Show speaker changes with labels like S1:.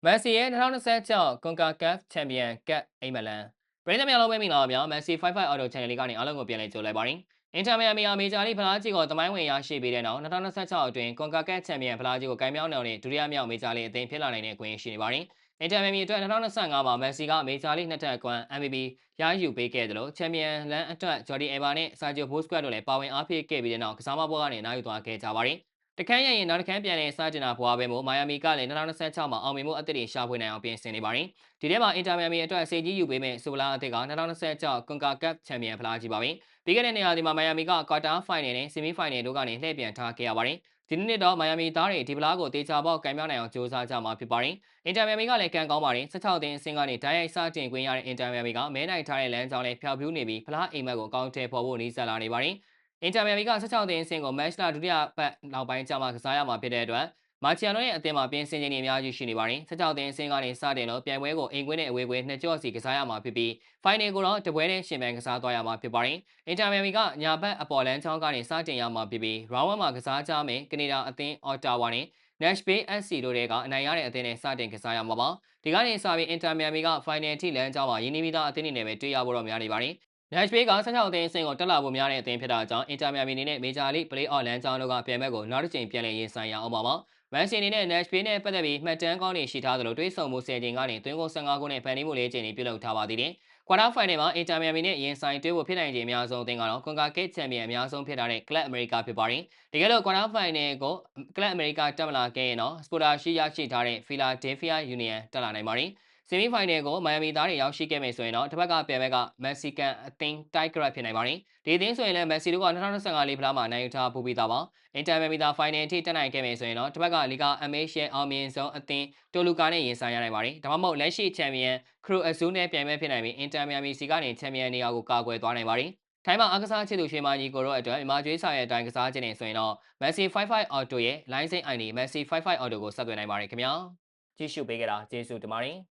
S1: မက်ဆီရဲ့2026 CONCACAF ချန်ပီယံကပ်အိမ်မက်လန်ပရိသတ်များလုံးပဲမင်္ဂလာပါများမက်ဆီ55 Auto Channel လေးကနေအားလုံးကိုပြန်လည်ကြိုလိုက်ပါတယ်။အင်တာမီယာမီယာမေဂျာလိဖလားကြီးကိုသမိုင်းဝင်ရရှိပြီးတဲ့နောက်2026အတွင်း CONCACAF ချန်ပီယံဖလားကြီးကိုကိုင်မြောင်းနေတဲ့ဒုတိယမြောက်မေဂျာလိအသင်းဖြစ်လာနိုင်တဲ့အခွင့်အရေးရှိနေပါတယ်။အင်တာမီယာအတွက်2025မှာမက်ဆီကမေဂျာလိနှစ်ထပ်အကွမ်း MVP ရယူပေးခဲ့တယ်လို့ချန်ပီယံလန်အတွက်ဂျော်ဒီအယ်ဘာနဲ့ဆာဂျီယိုဘိုးစကွတ်တို့လည်းပါဝင်အားဖြည့်ခဲ့ပြီးတဲ့နောက်ကစားမပွဲကနေနိုင်ယူသွားခဲ့ကြပါတယ်။တခန်းရရင်နောက်တခန်းပြန်လည်စတင်တာဘွားပဲမို့မိုင်ယာမီကလည်း2026မှာအောင်မြင်မှုအသစ်တွေရှာဖွေနိုင်အောင်ပြင်ဆင်နေပါတယ်။ဒီထဲမှာအင်တာမီယာမီအတွက်အစိကြီးယူပေးမဲ့ဆိုဗလာအသစ်က2026 CONCACAF ချန်ပီယံဖလားကြီးပါပဲ။ပြီးခဲ့တဲ့နေရာဒီမှာမိုင်ယာမီကကွာတာဖိုင်နယ်နဲ့ဆီမီဖိုင်နယ်တို့ကနေလှည့်ပြန်ထားခဲ့ရပါတယ်။ဒီနှစ်တော့မိုင်ယာမီသားတွေဒီဖလားကိုတေချာပေါက်ကင်မြောက်နိုင်အောင်ကြိုးစားကြမှာဖြစ်ပါတယ်။အင်တာမီယာမီကလည်းကံကောင်းပါတယ်။16တင်းအဆင့်ကနေဓာတ်ရိုက်စတင်ခွင့်ရတဲ့အင်တာမီယာမီကမဲနိုင်ထားတဲ့လမ်းကြောင်းလေးဖျောက်ပြူးနေပြီးဖလားအိမ်မက်ကိုအကောင့်ထဲပေါ်ဖို့နှီးစပ်လာနေပါတယ်။အင်တာမီယာမီက16တင်းအဆင့်ကိုမက်ချ်လာဒုတိယပတ်နောက်ပိုင်းကျမှကစားရမှာဖြစ်တဲ့အတွက်မာချီယာနိုရဲ့အသင်းမှာပြင်ဆင်ချိန်တွေအများကြီးရှိနေပါတယ်။16တင်းအဆင့်ကနေစတင်လို့ပြိုင်ပွဲကိုအိမ်ကွင်းနဲ့အဝေးကွင်းနှစ်ကြော့စီကစားရမှာဖြစ်ပြီးဖိုင်နယ်ကိုတော့တပွဲနဲ့ရှင်ပန်ကစားသွားရမှာဖြစ်ပါတယ်။အင်တာမီယာမီကညာဘက်အပေါ်လမ်းချောင်းကနေစတင်ရမှာဖြစ်ပြီး round 1မှာကစားကြမယ်ကနေဒါအသင်းအော်တာဝါနဲ့ Nashville SC တို့တွေကအနိုင်ရတဲ့အသင်းနဲ့စတင်ကစားရမှာပါ။ဒီကနေစပြီးအင်တာမီယာမီကဖိုင်နယ်ထိလမ်းကြောင်းမှာရင်းနှီးပြီးသားအသင်းတွေနဲ့ပဲတွေ့ရဖို့တော့များနေပါတယ်။ Nashville က16အသင်းအဆင့်ကိုတက်လာဖို့များတဲ့အသင်းဖြစ်တာကြောင့်အင်တာမီယာမီအနေနဲ့မေဂျာလိ Play-off လမ်းကြောင်းတို့ကပြိုင်ဘက်ကိုနောက်တစ်ချိန်ပြန်လည်ရင်ဆိုင်ရအောင်ပါပါ။မန်စီအနေနဲ့ Nashville နဲ့ပတ်သက်ပြီးမှတ်တမ်းကောင်းတွေရှိထားသလိုတွေးဆုံမှု10ချိန်ကနေသွင်းကို15ခုနဲ့ဖန်တီးမှု4ချိန်တွေပြုလုပ်ထားပါသေးတယ်။ကွာတာဖိုင်နယ်မှာအင်တာမီယာမီနဲ့ရင်ဆိုင်တွေ့ဖို့ဖြစ်နိုင်ခြေအများဆုံးအသင်းကတော့ CONCACAF ချန်ပီယံအများဆုံးဖြစ်ထားတဲ့ Club America ဖြစ်ပါတယ်။တကယ်လို့ကွာတာဖိုင်နယ်ကို Club America တက်မလာခဲ့ရင်တော့ Spora ရှိရရှိထားတဲ့ Philadelphia Union တက်လာနိုင်ပါတယ်။ဆီမီဖိုင်နယ်ကိုမိုင်ယာမီသားတွေရောက်ရှိခဲ့မယ်ဆိုရင်တော့တစ်ဖက်ကပြန်ဘက်ကမက်ဆီကန်အသင်းတိုက်ဂရက်ဖြစ်နိုင်ပါတယ်။ဒီအသင်းဆိုရင်လည်းမက်ဆီတို့က2025လေးဖလားမှာနိုင်ယူထားပူပြီးသားပါ။အင်တာမီယာဖိုင်နယ်အထိတက်နိုင်ခဲ့မယ်ဆိုရင်တော့တစ်ဖက်ကလီဂါ MH ရဲ့အောင်မြင်ဆုံးအသင်းတိုလူကာနဲ့ရင်ဆိုင်ရနိုင်ပါတယ်။ဒါမှမဟုတ်လက်ရှိချန်ပီယံခရူအဇူးနဲ့ပြိုင်ပွဲဖြစ်နိုင်ပြီးအင်တာမီယာစီကနေချန်ပီယံနေရာကိုကာကွယ်သွားနိုင်ပါတယ်။ထိုင်းမှာအားကစားချစ်သူရွှေမာကြီးကိုတို့အတွက်မြန်မာကျွေးစာရဲ့အတိုင်းကစားခြင်းနေဆိုရင်တော့ Messi 55 Auto ရဲ့ line စိတ် ID Messi 55 Auto ကိုဆက်သွယ်နိုင်ပါတယ်ခင်ဗျာ။ကြည့်ရှုပေးကြတာကျေးဇူးတင်ပါတယ်။